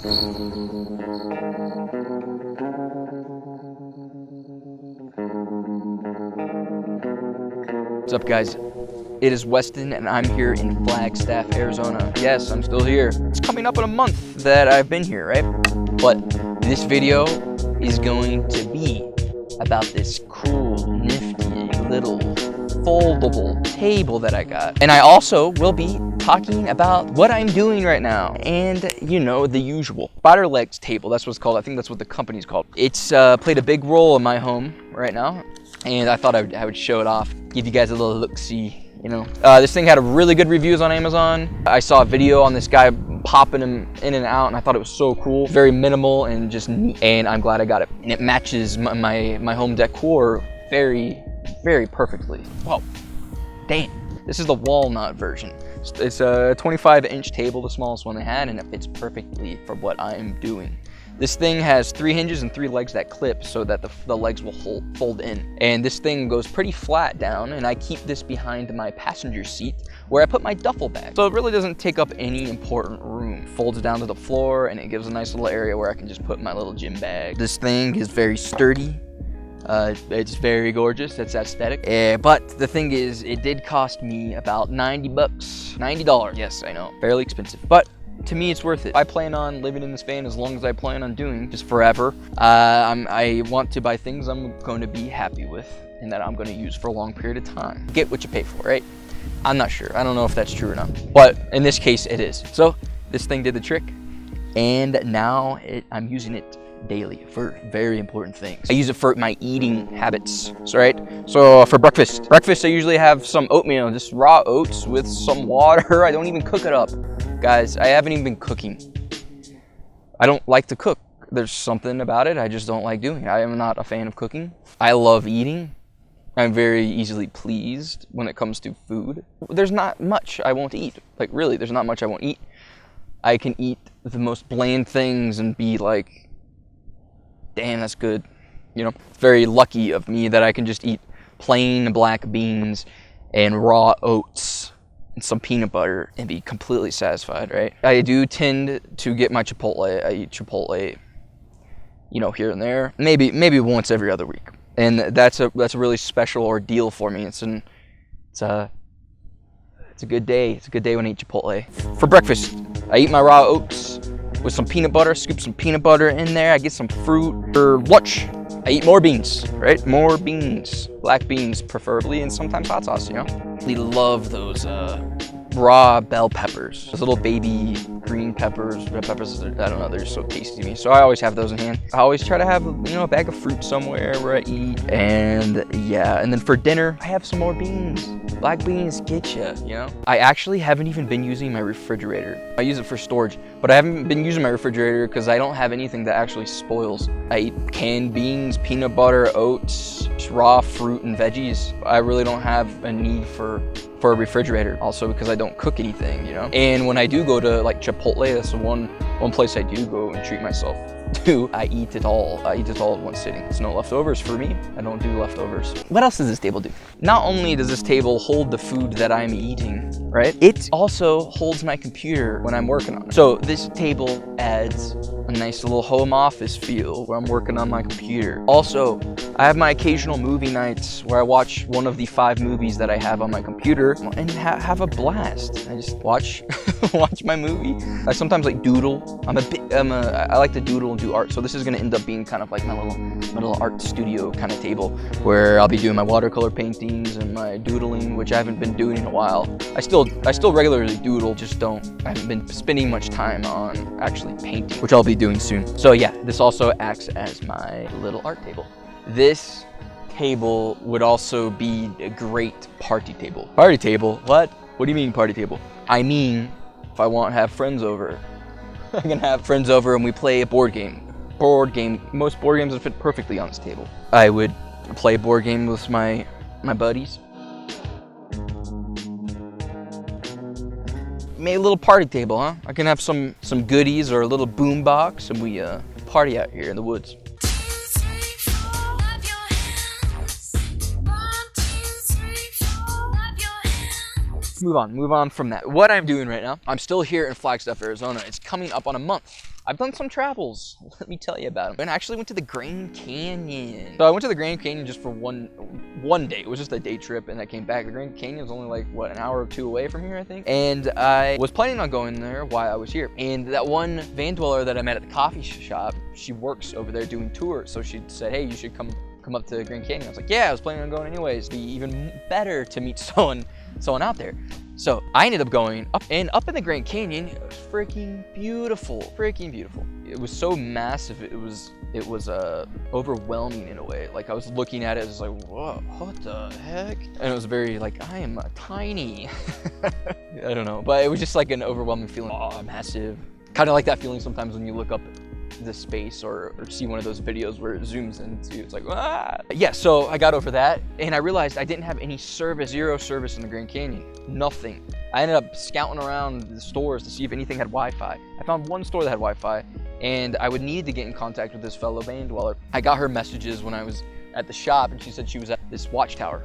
What's up, guys? It is Weston, and I'm here in Flagstaff, Arizona. Yes, I'm still here. It's coming up in a month that I've been here, right? But this video is going to be about this cool, nifty, little, foldable table that I got. And I also will be talking about what I'm doing right now. And, you know, the usual. Spiderleg's table, that's what it's called. I think that's what the company's called. It's played a big role in my home right now. And I thought I would show it off, give you guys a little look-see. You know, this thing had really good reviews on Amazon. I saw a video on this guy popping them in and out, and I thought it was so cool. Very minimal and just neat, and I'm glad I got it. And it matches my home decor very, very perfectly. Whoa, dang. This is the walnut version. It's a 25-inch table, the smallest one they had, and it fits perfectly for what I am doing. This thing has 3 hinges and 3 legs that clip so that the legs will fold in. And this thing goes pretty flat down, and I keep this behind my passenger seat where I put my duffel bag. So it really doesn't take up any important room. Folds down to the floor, and it gives a nice little area where I can just put my little gym bag. This thing is very sturdy. It's very gorgeous, it's aesthetic. But the thing is, it did cost me about 90 bucks. $90, yes, I know, fairly expensive. But to me, it's worth it. I plan on living in this van as long as I plan on doing, just forever. I want to buy things I'm going to be happy with and that I'm going to use for a long period of time. Get what you pay for, right? I'm not sure. I don't know if that's true or not. But in this case, it is. So this thing did the trick, and now I'm using it daily for very important things. I use it for my eating habits, So for breakfast I usually have some oatmeal, just raw oats with some water. I don't even cook it up. Guys, I haven't even been cooking. I don't like to cook. There's something about it I just don't like doing. I am not a fan of cooking. I love eating. I'm very easily pleased when it comes to food. There's not much I won't eat. Like, really, there's not much I won't eat. I can eat the most bland things and be like, damn, that's good. You know, it's very lucky of me that I can just eat plain black beans and raw oats and some peanut butter and be completely satisfied, right? I do tend to get my Chipotle. I eat Chipotle, you know, here and there, maybe once every other week, and that's a really special ordeal for me. It's a good day. It's a good day when I eat Chipotle. For breakfast, I eat my raw oats with some peanut butter. Scoop some peanut butter in there. I get some fruit. For lunch, I eat more beans, right? More beans, black beans preferably, and sometimes hot sauce, you know? We love those raw bell peppers. Those little baby green peppers, red peppers, I don't know, they're so tasty to me. So I always have those in hand. I always try to have, you know, a bag of fruit somewhere where I eat. And yeah, and then for dinner, I have some more beans. Black beans get you know? I actually haven't even been using my refrigerator. I use it for storage, but I haven't been using my refrigerator because I don't have anything that actually spoils. I eat canned beans, peanut butter, oats, raw fruit and veggies. I really don't have a need for a refrigerator, also because I don't cook anything, you know? And when I do go to like Chipotle, that's the one place I do go and treat myself to. I eat it all in one sitting. It's no leftovers for me. I don't do leftovers. What else does this table do? Not only does this table hold the food that I'm eating, right? It also holds my computer when I'm working on it. So this table adds a nice little home office feel where I'm working on my computer. Also, I have my occasional movie nights where I watch one of the 5 movies that I have on my computer and have a blast. I just watch my movie. I sometimes like doodle. I like to doodle and do art. So this is gonna end up being kind of like my little art studio kind of table where I'll be doing my watercolor paintings and my doodling, which I haven't been doing in a while. I still regularly doodle, I haven't been spending much time on actually painting, which I'll be doing soon. So yeah, this also acts as my little art table. This table would also be a great party table. Party table? What? What do you mean party table? I mean, if I want to have friends over, I can have friends over and we play a board game. Most board games would fit perfectly on this table. I would play a board game with my buddies. Made a little party table, huh? I can have some goodies or a little boom box and we party out here in the woods. Move on from that. What I'm doing right now, I'm still here in Flagstaff, Arizona. It's coming up on a month. I've done some travels. Let me tell you about them. And I actually went to the Grand Canyon. So I went to the Grand Canyon just for one day. It was just a day trip, and I came back. The Grand Canyon is only like, what, an hour or two away from here, I think? And I was planning on going there while I was here. And that one van dweller that I met at the coffee shop, she works over there doing tours. So she said, hey, you should come up to the Grand Canyon. I was like, yeah, I was planning on going anyways. It'd be even better to meet someone out there. So I ended up going up in the Grand Canyon. It was freaking beautiful. It was so massive. It was overwhelming in a way. Like I was looking at it, it was like, whoa, what the heck? And it was very like, I am tiny. I don't know, but it was just like an overwhelming feeling. Oh, massive. Kind of like that feeling sometimes when you look up the space or see one of those videos where it zooms into, it's like, ah. Yeah, so I got over that and I realized I didn't have any service, zero service in the Grand Canyon, nothing. I ended up scouting around the stores to see if anything had Wi-Fi. I found one store that had Wi-Fi and I would need to get in contact with this fellow van dweller. I got her messages when I was at the shop and she said she was at this watchtower.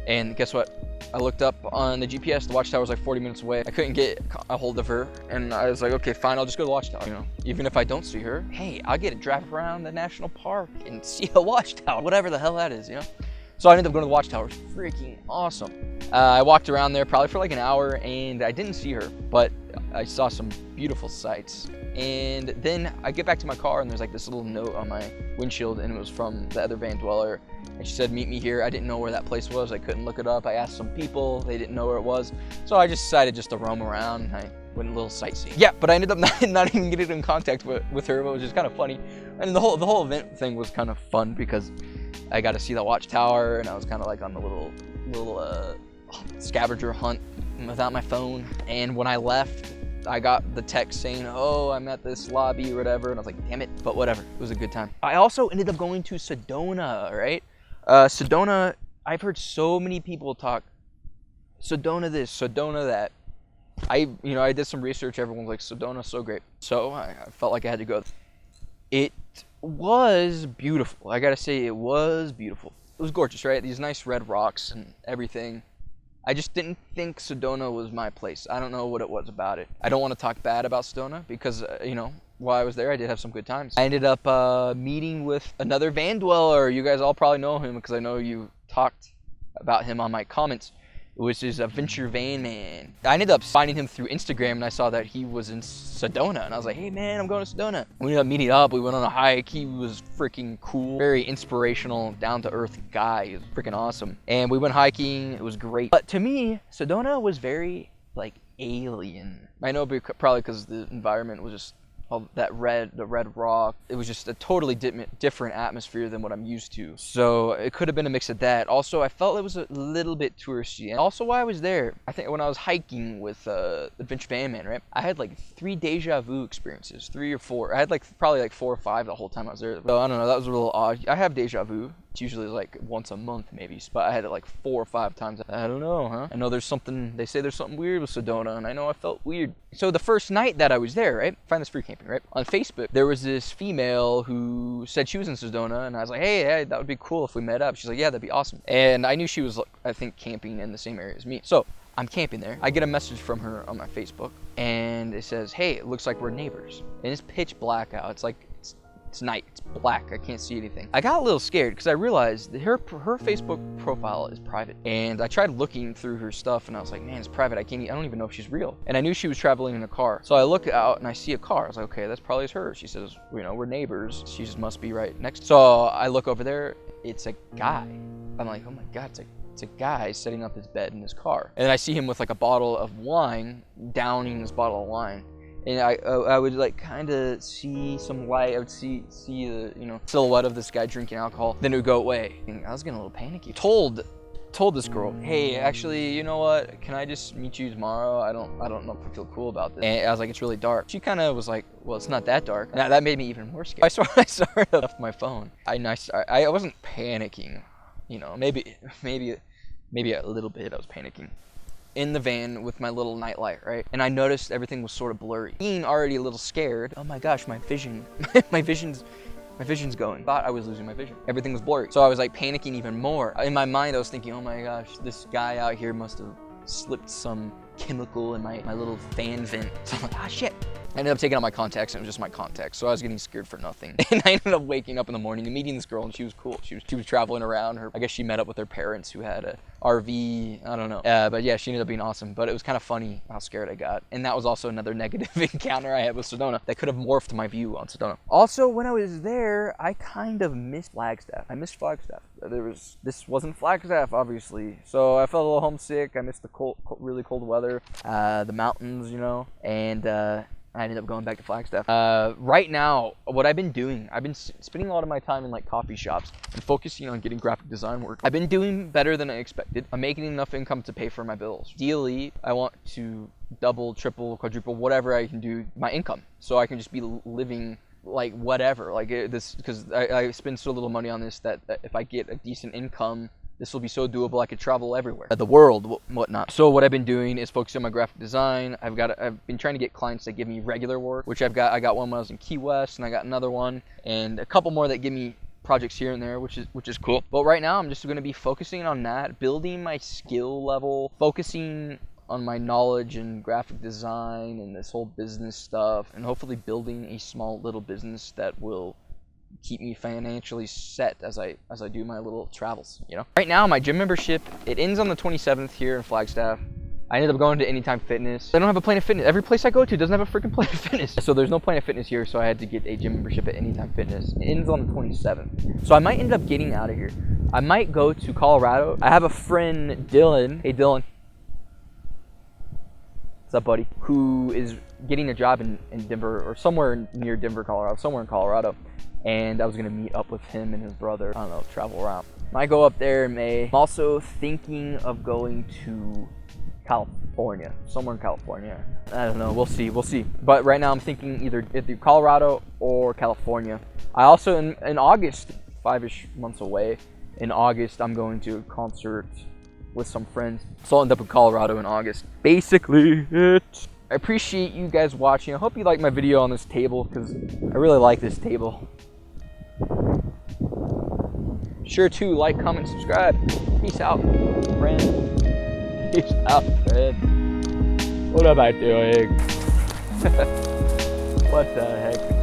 And guess what? I looked up on the GPS, the watchtower was like 40 minutes away. I couldn't get a hold of her. And I was like, okay, fine, I'll just go to the watchtower, you know? Even if I don't see her, hey, I'll get to drive around the national park and see a watchtower, whatever the hell that is, you know? So I ended up going to the watchtower. It was freaking awesome. I walked around there probably for like an hour and I didn't see her, but I saw some beautiful sights. And then I get back to my car and there's like this little note on my windshield and it was from the other van dweller. And she said, meet me here. I didn't know where that place was. I couldn't look it up. I asked some people, they didn't know where it was. So I just decided just to roam around and I went a little sightseeing. Yeah, but I ended up not even getting in contact with her, which is kind of funny. And the whole event thing was kind of fun because I got to see the watchtower and I was kind of like on the little scavenger hunt without my phone. And when I left, I got the text saying, oh, I'm at this lobby or whatever. And I was like, damn it, but whatever. It was a good time. I also ended up going to Sedona, right? Sedona, I've heard so many people talk Sedona this, Sedona that. I did some research. Everyone's like, Sedona's so great. So I felt like I had to go. It was beautiful. I gotta say, it was beautiful. It was gorgeous, right? These nice red rocks and everything. I just didn't think Sedona was my place. I don't know what it was about it. I don't want to talk bad about Sedona because, while I was there, I did have some good times. I ended up meeting with another van dweller. You guys all probably know him because I know you talked about him on my comments, which is a Venture Van Man. I ended up finding him through Instagram and I saw that he was in Sedona and I was like, hey man, I'm going to Sedona. We ended up meeting up, we went on a hike. He was freaking cool, very inspirational, down to earth guy. He was freaking awesome. And we went hiking, it was great. But to me, Sedona was very like alien. I know probably because the environment was just all the red rock. It was just a totally different atmosphere than what I'm used to. So it could have been a mix of that. Also, I felt it was a little bit touristy. And also while I was there, I think when I was hiking with the Venture Van Man, right? I had like 3 deja vu experiences, 3 or 4. I had like probably like 4 or 5 the whole time I was there. So I don't know, that was a little odd. I have deja vu. It's usually like once a month maybe, but I had it like 4 or 5 times. I don't know, huh? I know they say there's something weird with Sedona, and I know I felt weird. So the first night that I was there, right? Find this free camping, right? On Facebook, there was this female who said she was in Sedona, and I was like, hey, that would be cool if we met up. She's like, yeah, that'd be awesome. And I knew she was, I think, camping in the same area as me. So I'm camping there. I get a message from her on my Facebook, and it says, hey, it looks like we're neighbors. And it's pitch black out. It's like, it's night, it's black, I can't see anything. I got a little scared because I realized that her Facebook profile is private. And I tried looking through her stuff and I was like, man, it's private, I don't even know if she's real. And I knew she was traveling in a car. So I look out and I see a car. I was like, okay, that's probably her. She says, we're neighbors. She just must be right next. So I look over there, it's a guy. I'm like, oh my God, it's a guy setting up his bed in his car. And then I see him with like a bottle of wine, downing this bottle of wine. And I would like kind of see some light. I would see the silhouette of this guy drinking alcohol. Then it would go away. And I was getting a little panicky. Told this girl, hey, actually, you know what? Can I just meet you tomorrow? I don't know if I feel cool about this. And I was like, it's really dark. She kind of was like, well, it's not that dark. And that made me even more scared. I sort of left my phone. I wasn't panicking. Maybe a little bit. I was panicking. In the van with my little nightlight, right? And I noticed everything was sort of blurry. Being already a little scared, oh my gosh, my vision's going. Thought I was losing my vision. Everything was blurry. So I was like panicking even more. In my mind, I was thinking, oh my gosh, this guy out here must have slipped some chemical in my little fan vent. So I'm like, ah, shit. I ended up taking out my contacts, and it was just my contacts, so I was getting scared for nothing. And I ended up waking up in the morning and meeting this girl, and she was cool. She was traveling around. I guess she met up with her parents who had a RV, I don't know. But yeah, she ended up being awesome. But it was kind of funny how scared I got. And that was also another negative encounter I had with Sedona that could have morphed my view on Sedona. Also, when I was there, I kind of missed Flagstaff. I missed Flagstaff. This wasn't Flagstaff, obviously. So I felt a little homesick. I missed the really cold weather, the mountains, you know, and I ended up going back to Flagstaff. Right now, what I've been doing, I've been spending a lot of my time in like coffee shops and focusing on getting graphic design work. I've been doing better than I expected. I'm making enough income to pay for my bills. Ideally, I want to double, triple, quadruple, whatever I can do my income, so I can just be living like whatever, like this, because I spend so little money on this that if I get a decent income, this will be so doable I could travel everywhere, the world, whatnot. So what I've been doing is focusing on my graphic design. I've been trying to get clients that give me regular work, which I got one when I was in Key West, and I got another one, and a couple more that give me projects here and there, which is cool. But right now I'm just going to be focusing on that, building my skill level, focusing on my knowledge in graphic design and this whole business stuff, and hopefully building a small little business that will keep me financially set as I do my little travels, you know. Right now, my gym membership, it ends on the 27th here in Flagstaff. I ended up going to Anytime Fitness. I don't have a Planet Fitness. Every place I go to doesn't have a freaking Planet Fitness. So there's no Planet Fitness here, so I had to get a gym membership at Anytime Fitness. It ends on the 27th. So I might end up getting out of here. I might go to Colorado. I have a friend, Dylan. Hey, Dylan. What's up, buddy? Who is getting a job in Denver, or somewhere near Denver, Colorado. Somewhere in Colorado. And I was gonna meet up with him and his brother, I don't know, travel around. Might go up there in May. I'm also thinking of going to California, somewhere in California. I don't know, we'll see. But right now I'm thinking either Colorado or California. I also, in August, 5-ish months away, in August, I'm going to a concert with some friends. So I'll end up in Colorado in August. Basically it. I appreciate you guys watching. I hope you like my video on this table, because I really like this table. Sure to like, comment, subscribe. Peace out, friend. Peace out, friend. What am I doing? What the heck?